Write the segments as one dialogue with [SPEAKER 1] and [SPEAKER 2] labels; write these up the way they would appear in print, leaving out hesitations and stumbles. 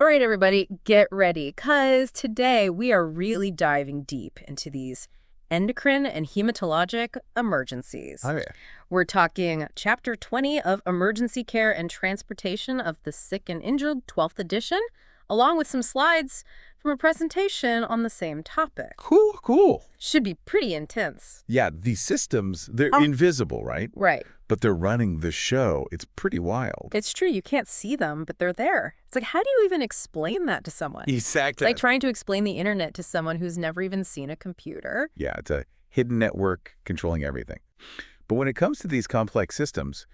[SPEAKER 1] All right, everybody, get ready, because today we are really diving deep into these endocrine and hematologic emergencies.
[SPEAKER 2] Oh, yeah.
[SPEAKER 1] We're talking Chapter 20 of Emergency Care and Transportation of the Sick and Injured, 12th edition, along with some slides from a presentation on the same topic.
[SPEAKER 2] Cool.
[SPEAKER 1] Should be pretty intense.
[SPEAKER 2] Yeah, these systems, they're invisible, right?
[SPEAKER 1] Right.
[SPEAKER 2] But they're running the show. It's pretty wild.
[SPEAKER 1] It's true. You can't see them, but they're there. It's like, how do you even explain that to someone?
[SPEAKER 2] Exactly.
[SPEAKER 1] Like trying to explain the internet to someone who's never even seen a computer.
[SPEAKER 2] Yeah, it's a hidden network controlling everything. But when it comes to these complex systems,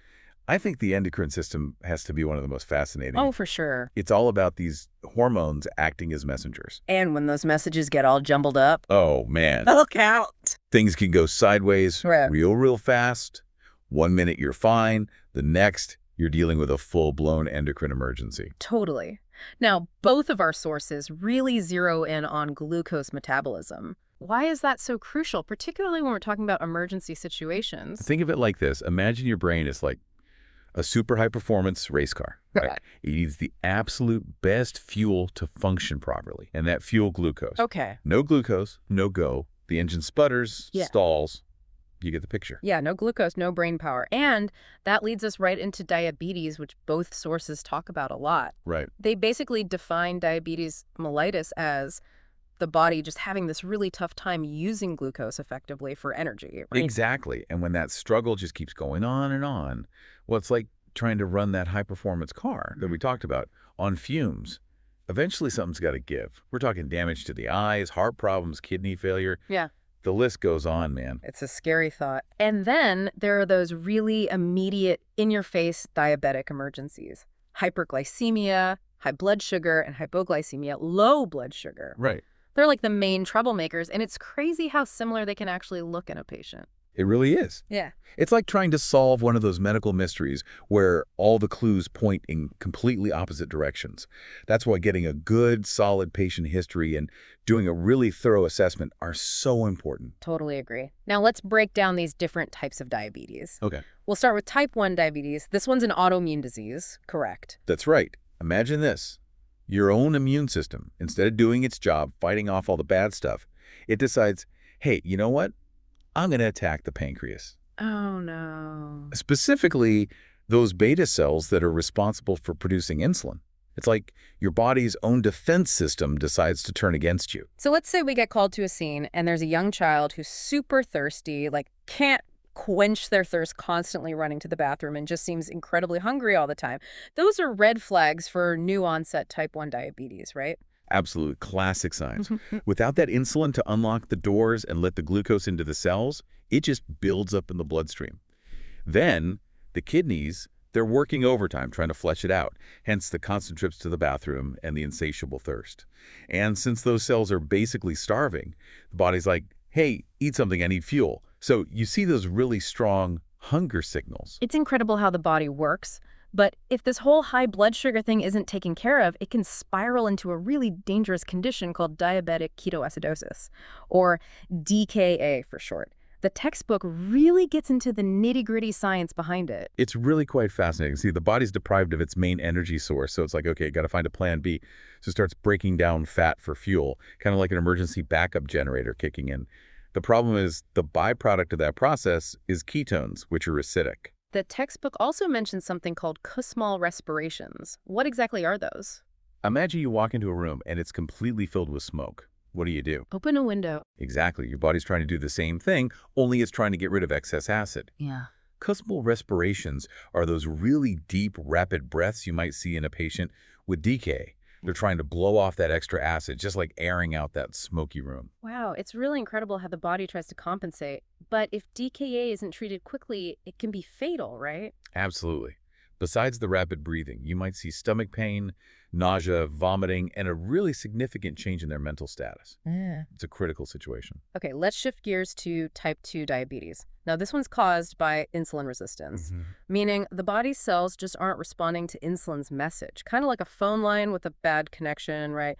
[SPEAKER 2] I think the endocrine system has to be one of the most fascinating.
[SPEAKER 1] Oh, for sure.
[SPEAKER 2] It's all about these hormones acting as messengers.
[SPEAKER 1] And when those messages get all jumbled up,
[SPEAKER 2] Oh, man.
[SPEAKER 1] look out.
[SPEAKER 2] Things can go sideways
[SPEAKER 1] Right.
[SPEAKER 2] real fast. 1 minute you're fine. The next, you're dealing with a full-blown endocrine emergency.
[SPEAKER 1] Totally. Now, both of our sources really zero in on glucose metabolism. Why is that so crucial, particularly when we're talking about emergency situations?
[SPEAKER 2] Think of it like this. Imagine your brain is like a super high-performance race car. Right? It needs the absolute best fuel to function properly, and that fuel, glucose.
[SPEAKER 1] Okay.
[SPEAKER 2] No glucose, no go. The engine sputters,
[SPEAKER 1] Yeah.
[SPEAKER 2] stalls. You get the picture.
[SPEAKER 1] Yeah, no glucose, no brain power. And that leads us right into diabetes, which both sources talk about a lot.
[SPEAKER 2] Right.
[SPEAKER 1] They basically define diabetes mellitus as the body just having this really tough time using glucose effectively for energy. Right?
[SPEAKER 2] Exactly. And when that struggle just keeps going on and on, well, it's like trying to run that high-performance car that we talked about on fumes. Eventually, something's got to give. We're talking damage to the eyes, heart problems, kidney failure.
[SPEAKER 1] Yeah.
[SPEAKER 2] The list goes on, man.
[SPEAKER 1] It's a scary thought. And then there are those really immediate, in-your-face diabetic emergencies. Hyperglycemia, high blood sugar, and hypoglycemia, low blood sugar.
[SPEAKER 2] Right.
[SPEAKER 1] They're like the main troublemakers, and it's crazy how similar they can actually look in a patient.
[SPEAKER 2] It really is.
[SPEAKER 1] Yeah.
[SPEAKER 2] It's like trying to solve one of those medical mysteries where all the clues point in completely opposite directions. That's why getting a good, solid patient history and doing a really thorough assessment are so important.
[SPEAKER 1] Totally agree. Now let's break down these different types of diabetes.
[SPEAKER 2] Okay.
[SPEAKER 1] We'll start with type 1 diabetes. This one's an autoimmune disease, correct?
[SPEAKER 2] That's right. Imagine this. Your own immune system, instead of doing its job, fighting off all the bad stuff, it decides, hey, you know what? I'm going to attack the pancreas.
[SPEAKER 1] Oh, no.
[SPEAKER 2] Specifically, those beta cells that are responsible for producing insulin. It's like your body's own defense system decides to turn against you.
[SPEAKER 1] So let's say we get called to a scene and there's a young child who's super thirsty, like can't quench their thirst, constantly running to the bathroom and just seems incredibly hungry all the time. Those are red flags for new onset type 1 diabetes, right?
[SPEAKER 2] Absolute classic signs. Without that insulin to unlock the doors and let the glucose into the cells, it just builds up in the bloodstream. Then the kidneys, they're working overtime trying to flush it out, hence the constant trips to the bathroom and the insatiable thirst. And since those cells are basically starving, the body's like, hey, eat something, I need fuel. So you see those really strong hunger signals.
[SPEAKER 1] It's incredible how the body works. But if this whole high blood sugar thing isn't taken care of, it can spiral into a really dangerous condition called diabetic ketoacidosis, or DKA for short. The textbook really gets into the nitty-gritty science behind it.
[SPEAKER 2] It's really quite fascinating. See, the body's deprived of its main energy source, so it's like, okay, got to find a plan B. So it starts breaking down fat for fuel, kind of like an emergency backup generator kicking in. The problem is the byproduct of that process is ketones, which are acidic.
[SPEAKER 1] The textbook also mentions something called Kussmaul respirations. What exactly are those?
[SPEAKER 2] Imagine you walk into a room and it's completely filled with smoke. What do?
[SPEAKER 1] Open a window.
[SPEAKER 2] Exactly. Your body's trying to do the same thing, only it's trying to get rid of excess acid.
[SPEAKER 1] Yeah.
[SPEAKER 2] Kussmaul respirations are those really deep, rapid breaths you might see in a patient with DKA. They're trying to blow off that extra acid, just like airing out that smoky room.
[SPEAKER 1] Wow, it's really incredible how the body tries to compensate. But if DKA isn't treated quickly, it can be fatal, right?
[SPEAKER 2] Absolutely. Besides the rapid breathing, you might see stomach pain, nausea, vomiting, and a really significant change in their mental status. It's a critical situation.
[SPEAKER 1] Okay, let's shift gears to type 2 diabetes. Now, this one's caused by insulin resistance, meaning the body's cells just aren't responding to insulin's message, kind of like a phone line with a bad connection, right?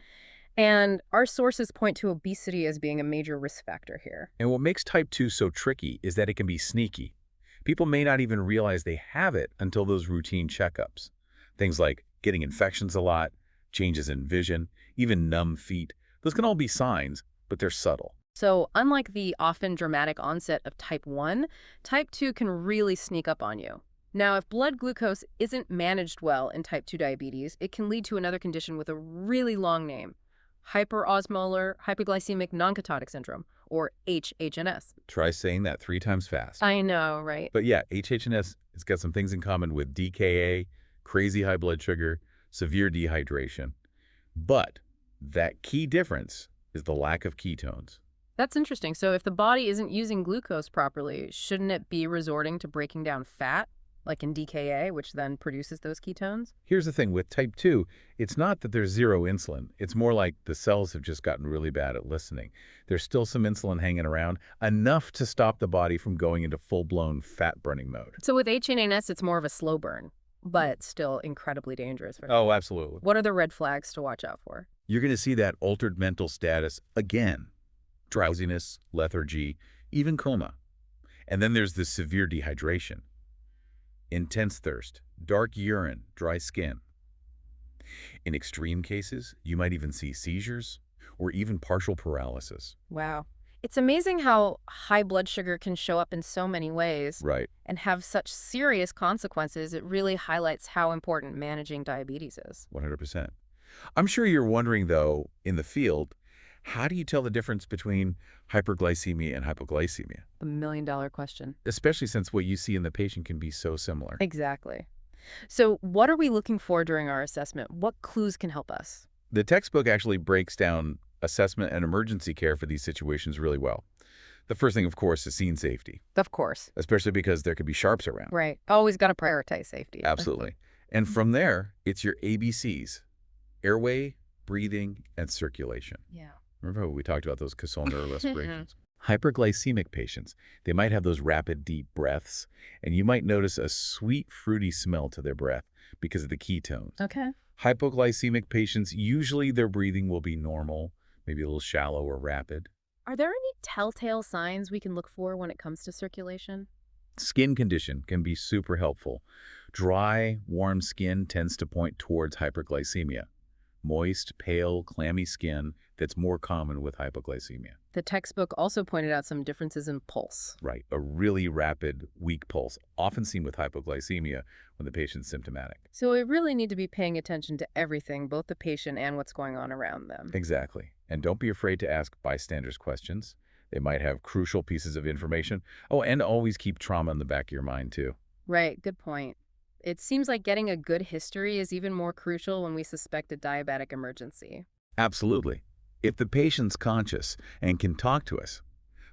[SPEAKER 1] And our sources point to obesity as being a major risk factor here.
[SPEAKER 2] And what makes type 2 so tricky is that it can be sneaky. People may not even realize they have it until those routine checkups. Things like getting infections a lot, changes in vision, even numb feet. Those can all be signs, but they're subtle.
[SPEAKER 1] So unlike the often dramatic onset of type 1, type 2 can really sneak up on you. Now, if blood glucose isn't managed well in type 2 diabetes, it can lead to another condition with a really long name: hyperosmolar hypoglycemic nonketotic syndrome, or HHNS.
[SPEAKER 2] Try saying that 3 times fast.
[SPEAKER 1] I know, right?
[SPEAKER 2] But yeah, HHNS has got some things in common with DKA, crazy high blood sugar, severe dehydration. But that key difference is the lack of ketones.
[SPEAKER 1] That's interesting. So if the body isn't using glucose properly, shouldn't it be resorting to breaking down fat, like in DKA, which then produces those ketones?
[SPEAKER 2] Here's the thing with type 2, it's not that there's zero insulin. It's more like the cells have just gotten really bad at listening. There's still some insulin hanging around, enough to stop the body from going into full-blown fat-burning mode.
[SPEAKER 1] So with HNAS, it's more of a slow burn, but still incredibly dangerous.
[SPEAKER 2] Oh, absolutely.
[SPEAKER 1] What are the red flags to watch out for?
[SPEAKER 2] You're going to see that altered mental status again. Drowsiness, lethargy, even coma. And then there's the severe dehydration. Intense thirst, dark urine, dry skin. In extreme cases, you might even see seizures or even partial paralysis.
[SPEAKER 1] Wow. It's amazing how high blood sugar can show up in so many ways
[SPEAKER 2] Right.
[SPEAKER 1] and have such serious consequences. It really highlights how important managing diabetes is.
[SPEAKER 2] 100%. I'm sure you're wondering, though, in the field, how do you tell the difference between hyperglycemia and hypoglycemia?
[SPEAKER 1] The million-dollar question.
[SPEAKER 2] Especially since what you see in the patient can be so similar.
[SPEAKER 1] Exactly. So what are we looking for during our assessment? What clues can help us?
[SPEAKER 2] The textbook actually breaks down assessment and emergency care for these situations really well. The first thing, of course, is scene safety,
[SPEAKER 1] Of course.
[SPEAKER 2] especially because there could be sharps around.
[SPEAKER 1] Right. Always got to prioritize safety.
[SPEAKER 2] Absolutely. And from there, it's your ABCs: airway, breathing, and circulation.
[SPEAKER 1] Yeah.
[SPEAKER 2] Remember how we talked about those causal nerve respirations? Hyperglycemic patients, they might have those rapid, deep breaths, and you might notice a sweet, fruity smell to their breath because of the ketones.
[SPEAKER 1] Okay.
[SPEAKER 2] Hypoglycemic patients, usually their breathing will be normal, maybe a little shallow or rapid.
[SPEAKER 1] Are there any telltale signs we can look for when it comes to circulation?
[SPEAKER 2] Skin condition can be super helpful. Dry, warm skin tends to point towards hyperglycemia. Moist, pale, clammy skin, that's more common with hypoglycemia.
[SPEAKER 1] The textbook also pointed out some differences in pulse.
[SPEAKER 2] Right, a really rapid, weak pulse, often seen with hypoglycemia when the patient's symptomatic.
[SPEAKER 1] So we really need to be paying attention to everything, both the patient and what's going on around them.
[SPEAKER 2] Exactly. And don't be afraid to ask bystanders questions. They might have crucial pieces of information. Oh, and always keep trauma in the back of your mind, too.
[SPEAKER 1] Right, good point. It seems like getting a good history is even more crucial when we suspect a diabetic emergency.
[SPEAKER 2] Absolutely. If the patient's conscious and can talk to us,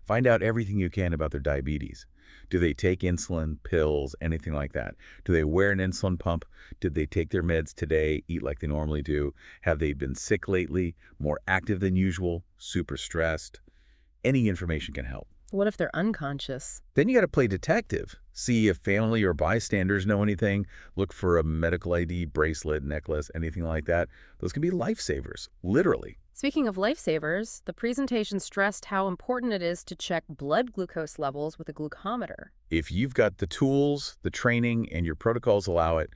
[SPEAKER 2] find out everything you can about their diabetes. Do they take insulin, pills, anything like that? Do they wear an insulin pump? Did they take their meds today, eat like they normally do? Have they been sick lately, more active than usual, super stressed? Any information can help.
[SPEAKER 1] What if they're unconscious?
[SPEAKER 2] Then you got to play detective. See if family or bystanders know anything. Look for a medical ID, bracelet, necklace, anything like that. Those can be lifesavers, literally.
[SPEAKER 1] Speaking of lifesavers, the presentation stressed how important it is to check blood glucose levels with a glucometer.
[SPEAKER 2] If you've got the tools, the training, and your protocols allow it,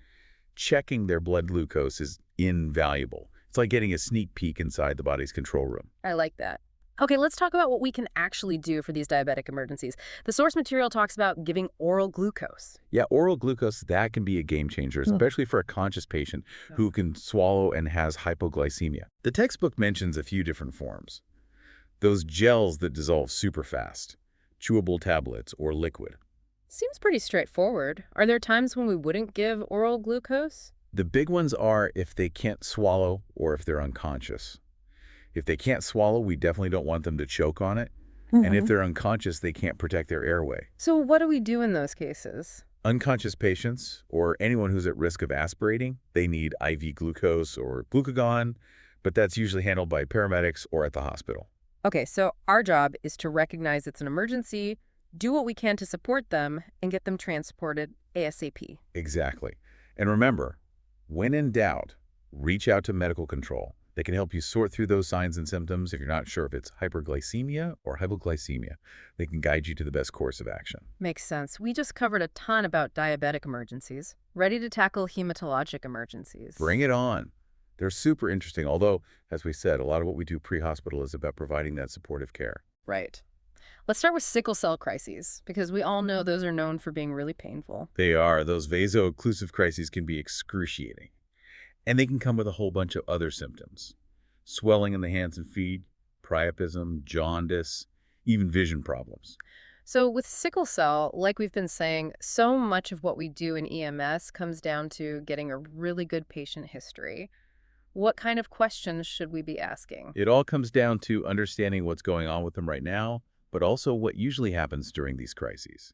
[SPEAKER 2] checking their blood glucose is invaluable. It's like getting a sneak peek inside the body's control room.
[SPEAKER 1] I like that. Okay, let's talk about what we can actually do for these diabetic emergencies. The source material talks about giving oral glucose.
[SPEAKER 2] Yeah, oral glucose, that can be a game changer, especially for a conscious patient who can swallow and has hypoglycemia. The textbook mentions a few different forms. Those gels that dissolve super fast, chewable tablets, or liquid.
[SPEAKER 1] Seems pretty straightforward. Are there times when we wouldn't give oral glucose?
[SPEAKER 2] The big ones are if they can't swallow or if they're unconscious. If they can't swallow, we definitely don't want them to choke on it. And if they're unconscious, they can't protect their airway.
[SPEAKER 1] So what do we do in those cases?
[SPEAKER 2] Unconscious patients or anyone who's at risk of aspirating, they need IV glucose or glucagon, but that's usually handled by paramedics or at the hospital.
[SPEAKER 1] Okay, so our job is to recognize it's an emergency, do what we can to support them, and get them transported ASAP.
[SPEAKER 2] Exactly. And remember, when in doubt, reach out to medical control. They can help you sort through those signs and symptoms if you're not sure if it's hyperglycemia or hypoglycemia. They can guide you to the best course of action.
[SPEAKER 1] Makes sense. We just covered a ton about diabetic emergencies. Ready to tackle hematologic emergencies.
[SPEAKER 2] Bring it on. They're super interesting, although, as we said, a lot of what we do pre-hospital is about providing that supportive care.
[SPEAKER 1] Right. Let's start with sickle cell crises, because we all know those are known for being really painful.
[SPEAKER 2] They are. Those vaso-occlusive crises can be excruciating, and they can come with a whole bunch of other symptoms. Swelling in the hands and feet, priapism, jaundice, even vision problems.
[SPEAKER 1] So with sickle cell, like we've been saying, so much of what we do in EMS comes down to getting a really good patient history. What kind of questions should we be asking?
[SPEAKER 2] It all comes down to understanding what's going on with them right now, but also what usually happens during these crises.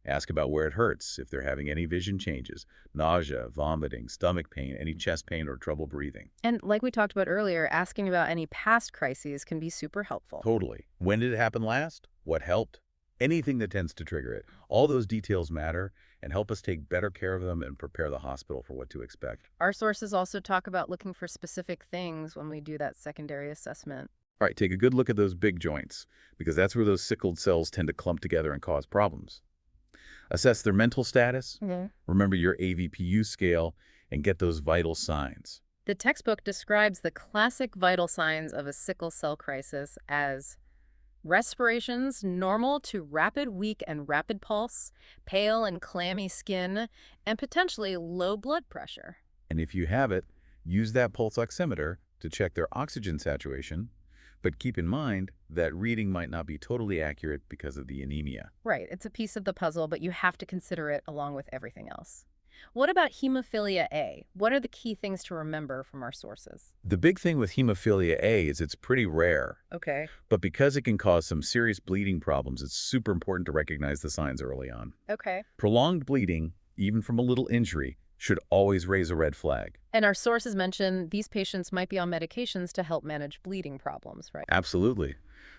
[SPEAKER 2] Ask about where it hurts, if they're having any vision changes, nausea, vomiting, stomach pain, any chest pain, or trouble breathing.
[SPEAKER 1] And like we talked about earlier, asking about any past crises can be super helpful.
[SPEAKER 2] Totally. When did it happen last? What helped? Anything that tends to trigger it. All those details matter and help us take better care of them and prepare the hospital for what to expect.
[SPEAKER 1] Our sources also talk about looking for specific things when we do that secondary assessment.
[SPEAKER 2] All right, take a good look at those big joints, because that's where those sickled cells tend to clump together and cause problems. Assess their mental status, remember your AVPU scale, and get those vital signs.
[SPEAKER 1] The textbook describes the classic vital signs of a sickle cell crisis as respirations normal to rapid, weak, and rapid pulse, pale and clammy skin, and potentially low blood pressure.
[SPEAKER 2] And if you have it, use that pulse oximeter to check their oxygen saturation, but keep in mind that reading might not be totally accurate because of the anemia.
[SPEAKER 1] Right, it's a piece of the puzzle, but you have to consider it along with everything else. What about hemophilia A? What are the key things to remember from our sources?
[SPEAKER 2] The big thing with hemophilia A is it's pretty rare,
[SPEAKER 1] Okay.
[SPEAKER 2] but because it can cause some serious bleeding problems, it's super important to recognize the signs early on.
[SPEAKER 1] Okay.
[SPEAKER 2] Prolonged bleeding, even from a little injury, should always raise a red flag.
[SPEAKER 1] And our sources mention these patients might be on medications to help manage bleeding problems, right?
[SPEAKER 2] Absolutely.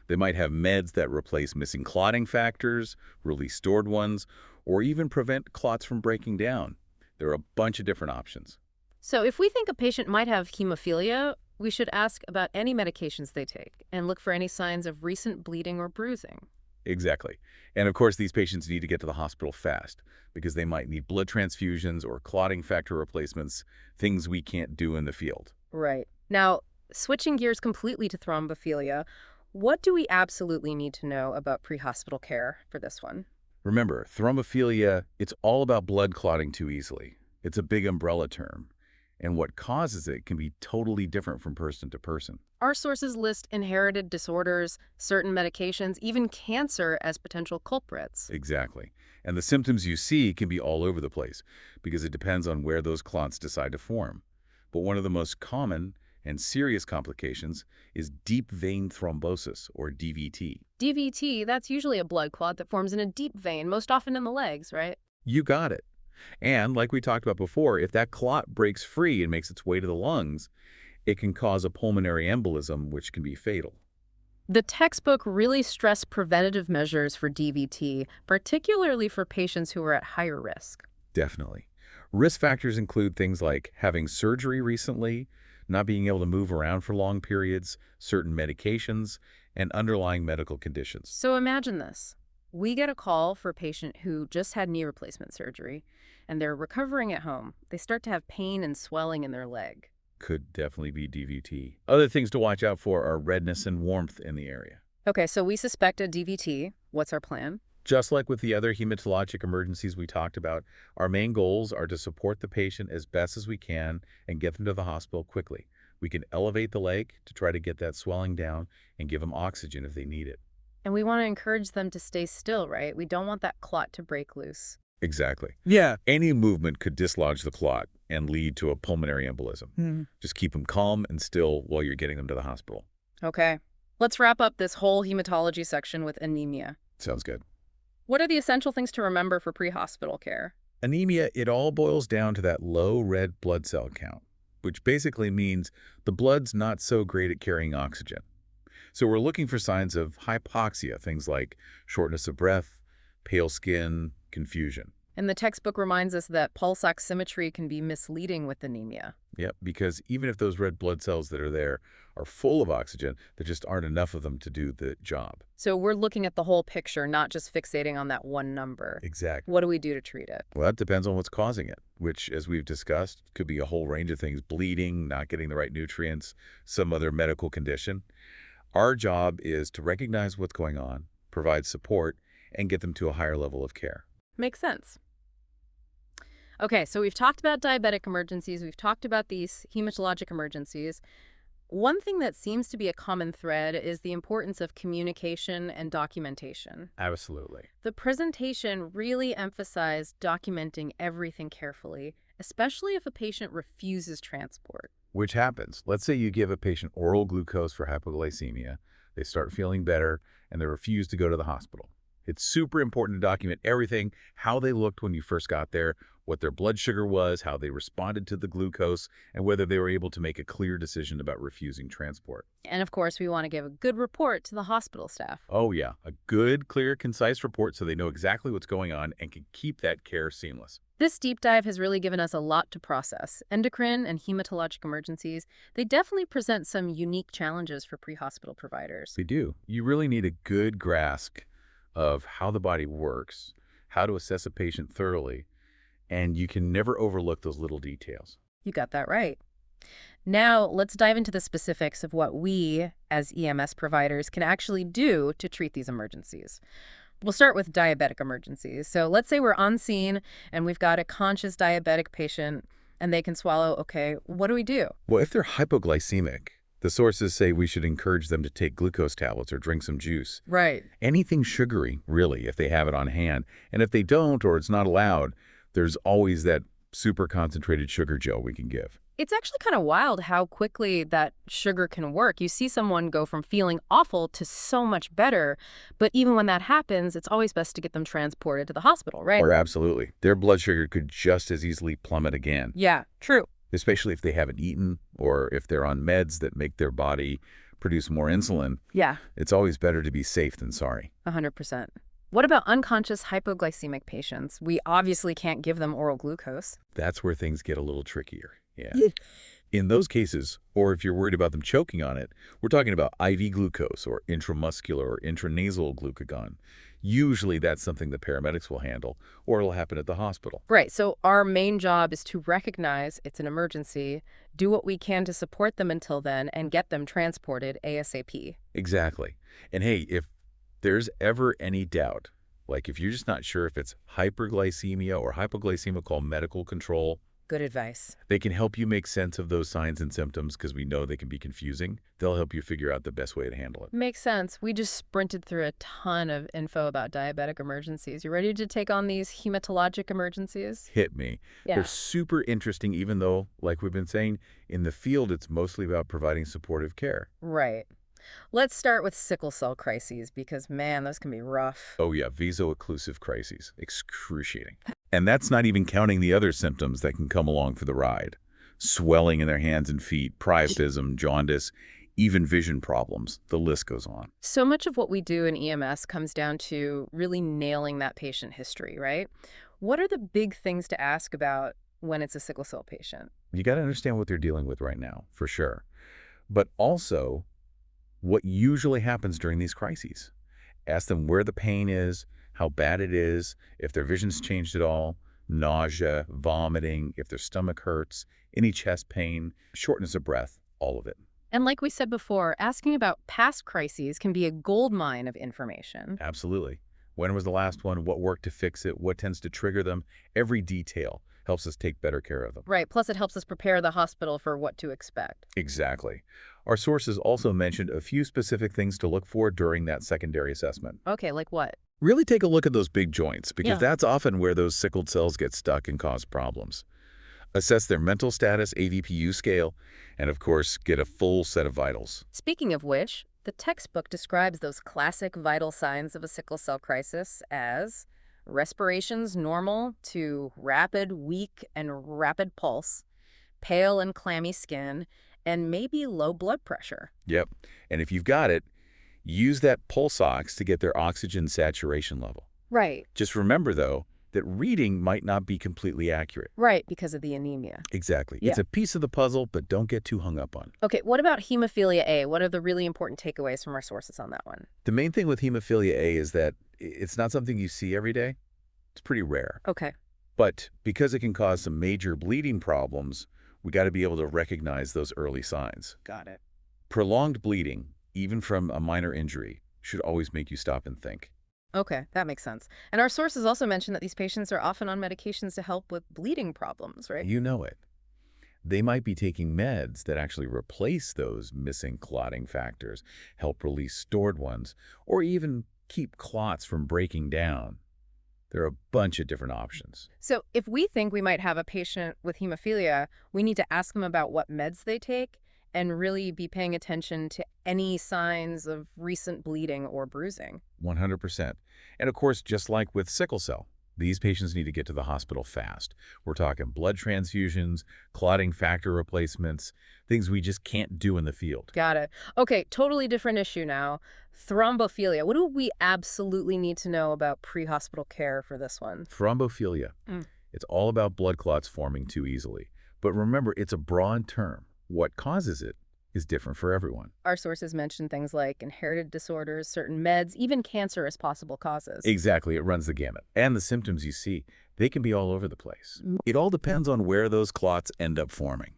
[SPEAKER 2] They might have meds that replace missing clotting factors, release stored ones, or even prevent clots from breaking down. There are a bunch of different options.
[SPEAKER 1] So if we think a patient might have hemophilia, we should ask about any medications they take and look for any signs of recent bleeding or bruising.
[SPEAKER 2] Exactly. And of course, these patients need to get to the hospital fast because they might need blood transfusions or clotting factor replacements, things we can't do in the field.
[SPEAKER 1] Right. Now, switching gears completely to thrombophilia, what do we absolutely need to know about pre-hospital care for this one?
[SPEAKER 2] Remember, thrombophilia, it's all about blood clotting too easily. It's a big umbrella term, and what causes it can be totally different from person to person.
[SPEAKER 1] Our sources list inherited disorders, certain medications, even cancer as potential culprits.
[SPEAKER 2] Exactly. And the symptoms you see can be all over the place because it depends on where those clots decide to form. But one of the most common and serious complications is deep vein thrombosis, or DVT.
[SPEAKER 1] DVT, that's usually a blood clot that forms in a deep vein, most often in the legs, right?
[SPEAKER 2] You got it. And like we talked about before, if that clot breaks free and makes its way to the lungs, it can cause a pulmonary embolism, which can be fatal.
[SPEAKER 1] The textbook really stressed preventative measures for DVT, particularly for patients who are at higher risk.
[SPEAKER 2] Definitely. Risk factors include things like having surgery recently, not being able to move around for long periods, certain medications, and underlying medical conditions.
[SPEAKER 1] So imagine this. We get a call for a patient who just had knee replacement surgery, and they're recovering at home. They start to have pain and swelling in their leg.
[SPEAKER 2] Could definitely be DVT. Other things to watch out for are redness and warmth in the area.
[SPEAKER 1] Okay, so we suspect a DVT. What's our plan?
[SPEAKER 2] Just like with the other hematologic emergencies we talked about, our main goals are to support the patient as best as we can and get them to the hospital quickly. We can elevate the leg to try to get that swelling down and give them oxygen if they need it.
[SPEAKER 1] And we want to encourage them to stay still, right? We don't want that clot to break loose.
[SPEAKER 2] Exactly. Yeah. Any movement could dislodge the clot and lead to a pulmonary embolism. Just keep them calm and still while you're getting them to the hospital.
[SPEAKER 1] Okay. Let's wrap up this whole hematology section with anemia.
[SPEAKER 2] Sounds good.
[SPEAKER 1] What are the essential things to remember for pre-hospital care?
[SPEAKER 2] Anemia, it all boils down to that low red blood cell count, which basically means the blood's not so great at carrying oxygen. So we're looking for signs of hypoxia, things like shortness of breath, pale skin, confusion.
[SPEAKER 1] And the textbook reminds us that pulse oximetry can be misleading with anemia.
[SPEAKER 2] Yep, because even if those red blood cells that are there are full of oxygen, there just aren't enough of them to do the job.
[SPEAKER 1] So we're looking at the whole picture, not just fixating on that one number.
[SPEAKER 2] Exactly.
[SPEAKER 1] What do we do to treat it?
[SPEAKER 2] Well, that depends on what's causing it, which, as we've discussed, could be a whole range of things: bleeding, not getting the right nutrients, some other medical condition. Our job is to recognize what's going on, provide support, and get them to a higher level of care.
[SPEAKER 1] Makes sense. Okay, so we've talked about diabetic emergencies. We've talked about these hematologic emergencies. One thing that seems to be a common thread is the importance of communication and documentation.
[SPEAKER 2] Absolutely.
[SPEAKER 1] The presentation really emphasized documenting everything carefully, especially if a patient refuses transport.
[SPEAKER 2] Which happens. Let's say you give a patient oral glucose for hypoglycemia, they start feeling better, and they refuse to go to the hospital. It's super important to document everything: how they looked when you first got there, what their blood sugar was, how they responded to the glucose, and whether they were able to make a clear decision about refusing transport.
[SPEAKER 1] And of course, we want to give a good report to the hospital staff.
[SPEAKER 2] Oh yeah, a good, clear, concise report so they know exactly what's going on and can keep that care seamless.
[SPEAKER 1] This deep dive has really given us a lot to process. Endocrine and hematologic emergencies, they definitely present some unique challenges for pre-hospital providers.
[SPEAKER 2] They do. You really need a good grasp of how the body works, how to assess a patient thoroughly, and you can never overlook those little details.
[SPEAKER 1] You got that right. Now, let's dive into the specifics of what we, as EMS providers, can actually do to treat these emergencies. We'll start with diabetic emergencies. So let's say we're on scene and we've got a conscious diabetic patient and they can swallow. Okay, what do we do?
[SPEAKER 2] Well, if they're hypoglycemic, the sources say we should encourage them to take glucose tablets or drink some juice.
[SPEAKER 1] Right.
[SPEAKER 2] Anything sugary, really, if they have it on hand. And if they don't, or it's not allowed, there's always that super concentrated sugar gel we can give.
[SPEAKER 1] It's actually kind of wild how quickly that sugar can work. You see someone go from feeling awful to so much better, but even when that happens, it's always best to get them transported to the hospital, right?
[SPEAKER 2] Or absolutely. Their blood sugar could just as easily plummet again.
[SPEAKER 1] Yeah, true.
[SPEAKER 2] Especially if they haven't eaten or if they're on meds that make their body produce more insulin.
[SPEAKER 1] Yeah,
[SPEAKER 2] It's always better to be safe than sorry.
[SPEAKER 1] 100%. What about unconscious hypoglycemic patients? We obviously can't give them oral glucose.
[SPEAKER 2] That's where things get a little trickier. Yeah. In those cases, or if you're worried about them choking on it, we're talking about IV glucose or intramuscular or intranasal glucagon. Usually that's something the paramedics will handle, or it'll happen at the hospital.
[SPEAKER 1] Right, so our main job is to recognize it's an emergency, do what we can to support them until then, and get them transported ASAP.
[SPEAKER 2] Exactly. And hey, if there's ever any doubt, like if you're just not sure if it's hyperglycemia or hypoglycemia called medical control,
[SPEAKER 1] Good advice.
[SPEAKER 2] they can help you make sense of those signs and symptoms because we know they can be confusing. They'll help you figure out the best way to handle it.
[SPEAKER 1] Makes sense. We just sprinted through a ton of info about diabetic emergencies. You ready to take on these hematologic emergencies?
[SPEAKER 2] Hit me.
[SPEAKER 1] Yeah.
[SPEAKER 2] They're super interesting, even though, like we've been saying, in the field, it's mostly about providing supportive care.
[SPEAKER 1] Right. Let's start with sickle cell crises because, man, those can be rough.
[SPEAKER 2] Oh yeah, vaso-occlusive crises. Excruciating. And that's not even counting the other symptoms that can come along for the ride. Swelling in their hands and feet, priapism, jaundice, even vision problems. The list goes on.
[SPEAKER 1] So much of what we do in EMS comes down to really nailing that patient history, right? What are the big things to ask about when it's a sickle cell patient?
[SPEAKER 2] You got to understand what they're dealing with right now, for sure. But also, what usually happens during these crises. Ask them where the pain is, how bad it is, if their vision's changed at all, nausea, vomiting, if their stomach hurts, any chest pain, shortness of breath, all of it.
[SPEAKER 1] And like we said before, asking about past crises can be a gold mine of information.
[SPEAKER 2] Absolutely. When was the last one? What worked to fix it? What tends to trigger them? Every detail helps us take better care of them.
[SPEAKER 1] Right, plus it helps us prepare the hospital for what to expect.
[SPEAKER 2] Exactly. Our sources also mentioned a few specific things to look for during that secondary assessment.
[SPEAKER 1] Okay, like what?
[SPEAKER 2] Really take a look at those big joints because
[SPEAKER 1] Yeah.
[SPEAKER 2] that's often where those sickled cells get stuck and cause problems. Assess their mental status, AVPU scale, and of course, get a full set of vitals.
[SPEAKER 1] Speaking of which, the textbook describes those classic vital signs of a sickle cell crisis as respirations normal to rapid, weak, and rapid pulse, pale and clammy skin, and maybe low blood pressure.
[SPEAKER 2] Yep. And if you've got it, use that pulse ox to get their oxygen saturation level.
[SPEAKER 1] Right.
[SPEAKER 2] Just remember, though, that reading might not be completely accurate.
[SPEAKER 1] Right, because of the anemia.
[SPEAKER 2] Exactly.
[SPEAKER 1] Yeah.
[SPEAKER 2] It's a piece of the puzzle, but don't get too hung up on.
[SPEAKER 1] Okay, what about hemophilia A? What are the really important takeaways from our sources on that one?
[SPEAKER 2] The main thing with hemophilia A is that it's not something you see every day. It's pretty rare.
[SPEAKER 1] Okay.
[SPEAKER 2] But because it can cause some major bleeding problems, we got to be able to recognize those early signs.
[SPEAKER 1] Got it.
[SPEAKER 2] Prolonged bleeding, even from a minor injury, should always make you stop and think.
[SPEAKER 1] Okay, that makes sense. And our sources also mention that these patients are often on medications to help with bleeding problems, right?
[SPEAKER 2] You know it. They might be taking meds that actually replace those missing clotting factors, help release stored ones, or even keep clots from breaking down. There are a bunch of different options.
[SPEAKER 1] So if we think we might have a patient with hemophilia, we need to ask them about what meds they take and really be paying attention to any signs of recent bleeding or bruising.
[SPEAKER 2] 100%. And of course, just like with sickle cell, these patients need to get to the hospital fast. We're talking blood transfusions, clotting factor replacements, things we just can't do in the field.
[SPEAKER 1] Got it. Okay, totally different issue now. Thrombophilia. What do we absolutely need to know about pre-hospital care for this one?
[SPEAKER 2] Thrombophilia.
[SPEAKER 1] Mm.
[SPEAKER 2] It's all about blood clots forming too easily. But remember, it's a broad term. What causes it is different for everyone.
[SPEAKER 1] Our sources mention things like inherited disorders, certain meds, even cancer as possible causes.
[SPEAKER 2] Exactly, it runs the gamut. And the symptoms you see, they can be all over the place. It all depends on where those clots end up forming.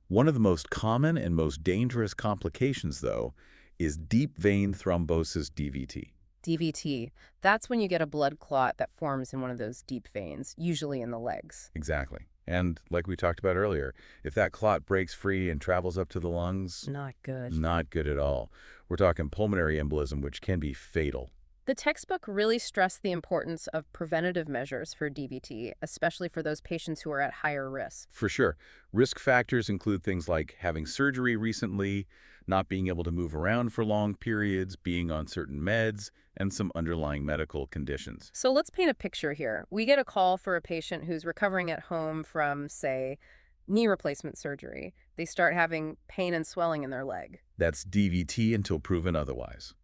[SPEAKER 2] One of the most common and most dangerous complications, though, is deep vein thrombosis DVT.
[SPEAKER 1] DVT. That's when you get a blood clot that forms in one of those deep veins, usually in the legs.
[SPEAKER 2] Exactly. And like we talked about earlier, if that clot breaks free and travels up to the lungs,
[SPEAKER 1] Not good.
[SPEAKER 2] not good at all. We're talking pulmonary embolism, which can be fatal.
[SPEAKER 1] The textbook really stressed the importance of preventative measures for DVT, especially for those patients who are at higher risk.
[SPEAKER 2] For sure. Risk factors include things like having surgery recently, not being able to move around for long periods, being on certain meds, and some underlying medical conditions.
[SPEAKER 1] So let's paint a picture here. We get a call for a patient who's recovering at home from, say, knee replacement surgery. They start having pain and swelling in their leg.
[SPEAKER 2] That's DVT until proven otherwise.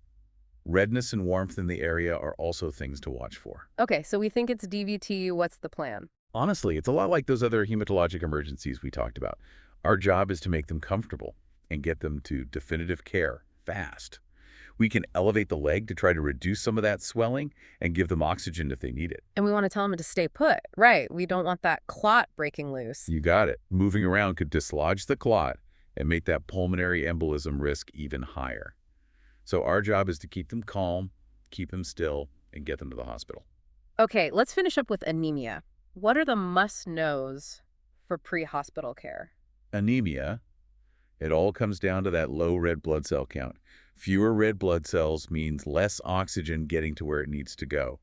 [SPEAKER 2] Redness and warmth in the area are also things to watch for.
[SPEAKER 1] Okay, so we think it's DVT. What's the plan?
[SPEAKER 2] Honestly, it's a lot like those other hematologic emergencies we talked about. Our job is to make them comfortable and get them to definitive care fast. We can elevate the leg to try to reduce some of that swelling and give them oxygen if they need it.
[SPEAKER 1] And we want to tell them to stay put. Right. We don't want that clot breaking loose.
[SPEAKER 2] You got it. Moving around could dislodge the clot and make that pulmonary embolism risk even higher. So our job is to keep them calm, keep them still, and get them to the hospital.
[SPEAKER 1] Okay, let's finish up with anemia. What are the must-knows for pre-hospital care?
[SPEAKER 2] Anemia, it all comes down to that low red blood cell count. Fewer red blood cells means less oxygen getting to where it needs to go.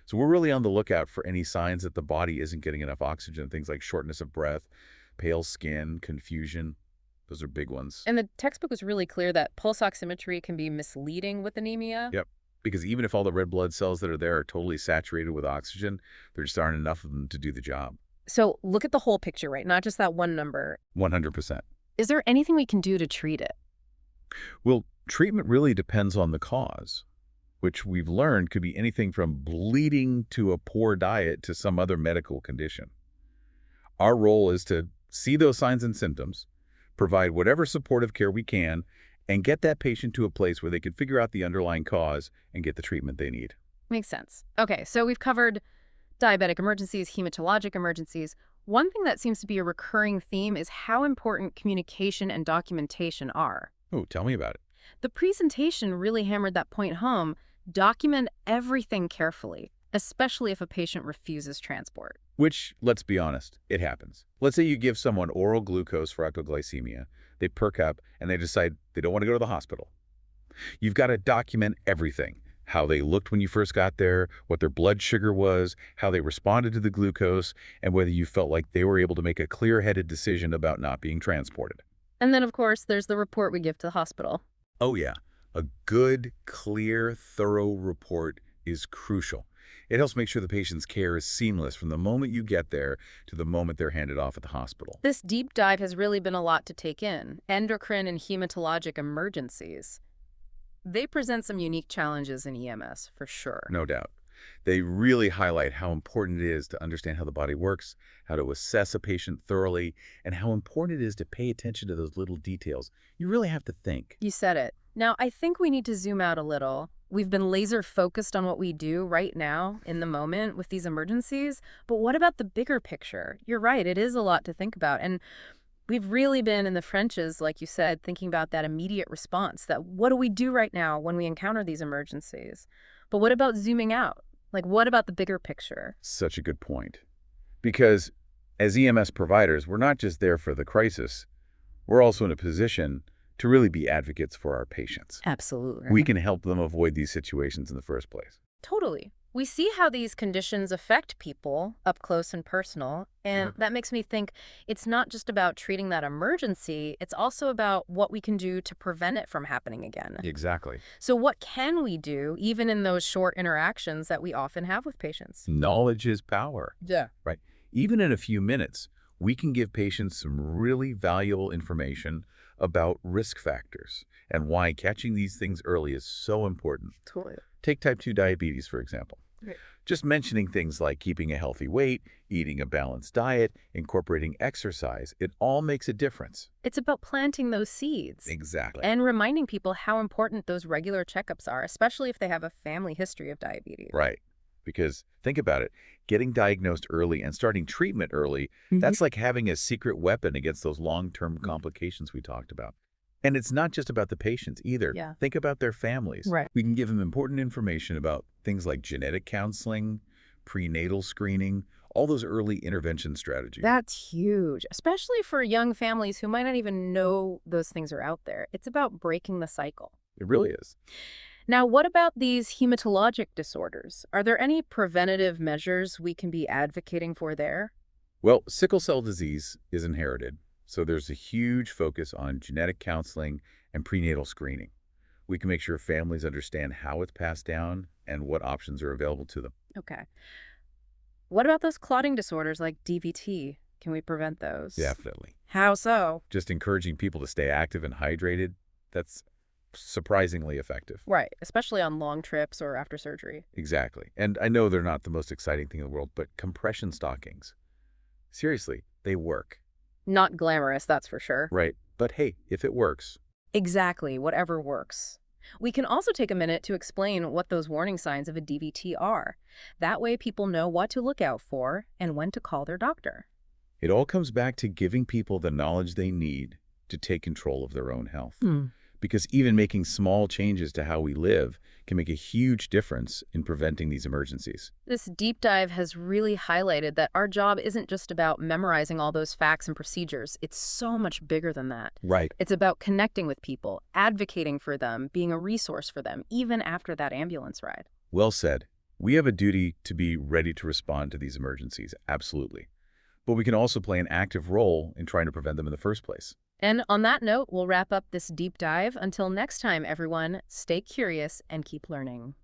[SPEAKER 2] So we're really on the lookout for any signs that the body isn't getting enough oxygen, things like shortness of breath, pale skin, confusion. Those are big ones.
[SPEAKER 1] And the textbook was really clear that pulse oximetry can be misleading with anemia.
[SPEAKER 2] Yep. Because even if all the red blood cells that are there are totally saturated with oxygen, there just aren't enough of them to do the job.
[SPEAKER 1] So look at the whole picture, right? Not just that one number.
[SPEAKER 2] 100%.
[SPEAKER 1] Is there anything we can do to treat it?
[SPEAKER 2] Well, treatment really depends on the cause, which we've learned could be anything from bleeding to a poor diet to some other medical condition. Our role is to see those signs and symptoms, provide whatever supportive care we can, and get that patient to a place where they can figure out the underlying cause and get the treatment they need.
[SPEAKER 1] Makes sense. Okay, so we've covered diabetic emergencies, hematologic emergencies. One thing that seems to be a recurring theme is how important communication and documentation are.
[SPEAKER 2] Oh, tell me about it.
[SPEAKER 1] The presentation really hammered that point home. Document everything carefully, especially if a patient refuses transport.
[SPEAKER 2] Which, let's be honest, it happens. Let's say you give someone oral glucose for hypoglycemia. They perk up and they decide they don't want to go to the hospital. You've got to document everything. How they looked when you first got there, what their blood sugar was, how they responded to the glucose, and whether you felt like they were able to make a clear-headed decision about not being transported.
[SPEAKER 1] And then, of course, there's the report we give to the hospital.
[SPEAKER 2] Oh yeah, a good, clear, thorough report is crucial. It helps make sure the patient's care is seamless from the moment you get there to the moment they're handed off at the hospital.
[SPEAKER 1] This deep dive has really been a lot to take in. Endocrine and hematologic emergencies. They present some unique challenges in EMS, for sure.
[SPEAKER 2] No doubt. They really highlight how important it is to understand how the body works, how to assess a patient thoroughly, and how important it is to pay attention to those little details. You really have to think.
[SPEAKER 1] You said it. Now, I think we need to zoom out a little. We've been laser focused on what we do right now in the moment with these emergencies, but what about the bigger picture? You're right, it is a lot to think about. And we've really been in the trenches, like you said, thinking about that immediate response, that what do we do right now when we encounter these emergencies? But what about zooming out? Like, what about the bigger picture?
[SPEAKER 2] Such a good point. Because as EMS providers, we're not just there for the crisis. We're also in a position to really be advocates for our patients.
[SPEAKER 1] Absolutely.
[SPEAKER 2] We can help them avoid these situations in the first place.
[SPEAKER 1] Totally. We see how these conditions affect people up close and personal, and that makes me think it's not just about treating that emergency, it's also about what we can do to prevent it from happening again.
[SPEAKER 2] Exactly.
[SPEAKER 1] So what can we do, even in those short interactions that we often have with patients?
[SPEAKER 2] Knowledge is power.
[SPEAKER 1] Yeah.
[SPEAKER 2] Right. Even in a few minutes, we can give patients some really valuable information about risk factors and why catching these things early is so important.
[SPEAKER 1] Totally.
[SPEAKER 2] Take type 2 diabetes, for example.
[SPEAKER 1] Right.
[SPEAKER 2] Just mentioning things like keeping a healthy weight, eating a balanced diet, incorporating exercise, it all makes a difference.
[SPEAKER 1] It's about planting those seeds.
[SPEAKER 2] Exactly.
[SPEAKER 1] And reminding people how important those regular checkups are, especially if they have a family history of diabetes.
[SPEAKER 2] Right. Because think about it, getting diagnosed early and starting treatment early, that's like having a secret weapon against those long-term complications we talked about. And it's not just about the patients either.
[SPEAKER 1] Yeah.
[SPEAKER 2] Think about their families.
[SPEAKER 1] Right.
[SPEAKER 2] We can give them important information about things like genetic counseling, prenatal screening, all those early intervention strategies.
[SPEAKER 1] That's huge, especially for young families who might not even know those things are out there. It's about breaking the cycle.
[SPEAKER 2] It really is.
[SPEAKER 1] Now, what about these hematologic disorders? Are there any preventative measures we can be advocating for there?
[SPEAKER 2] Well, sickle cell disease is inherited, so there's a huge focus on genetic counseling and prenatal screening. We can make sure families understand how it's passed down and what options are available to them.
[SPEAKER 1] Okay. What about those clotting disorders like DVT? Can we prevent those?
[SPEAKER 2] Definitely.
[SPEAKER 1] How so?
[SPEAKER 2] Just encouraging people to stay active and hydrated, that's surprisingly effective.
[SPEAKER 1] Right, especially on long trips or after surgery.
[SPEAKER 2] Exactly. And I know they're not the most exciting thing in the world, but compression stockings, seriously, they work.
[SPEAKER 1] Not glamorous, that's for sure.
[SPEAKER 2] Right. But hey, if it works.
[SPEAKER 1] Exactly, whatever works. We can also take a minute to explain what those warning signs of a DVT are. That way people know what to look out for and when to call their doctor.
[SPEAKER 2] It all comes back to giving people the knowledge they need to take control of their own health. Because even making small changes to how we live can make a huge difference in preventing these emergencies.
[SPEAKER 1] This deep dive has really highlighted that our job isn't just about memorizing all those facts and procedures. It's so much bigger than that.
[SPEAKER 2] Right.
[SPEAKER 1] It's about connecting with people, advocating for them, being a resource for them, even after that ambulance ride.
[SPEAKER 2] Well said. We have a duty to be ready to respond to these emergencies, absolutely. But we can also play an active role in trying to prevent them in the first place.
[SPEAKER 1] And on that note, we'll wrap up this deep dive. Until next time, everyone, stay curious and keep learning.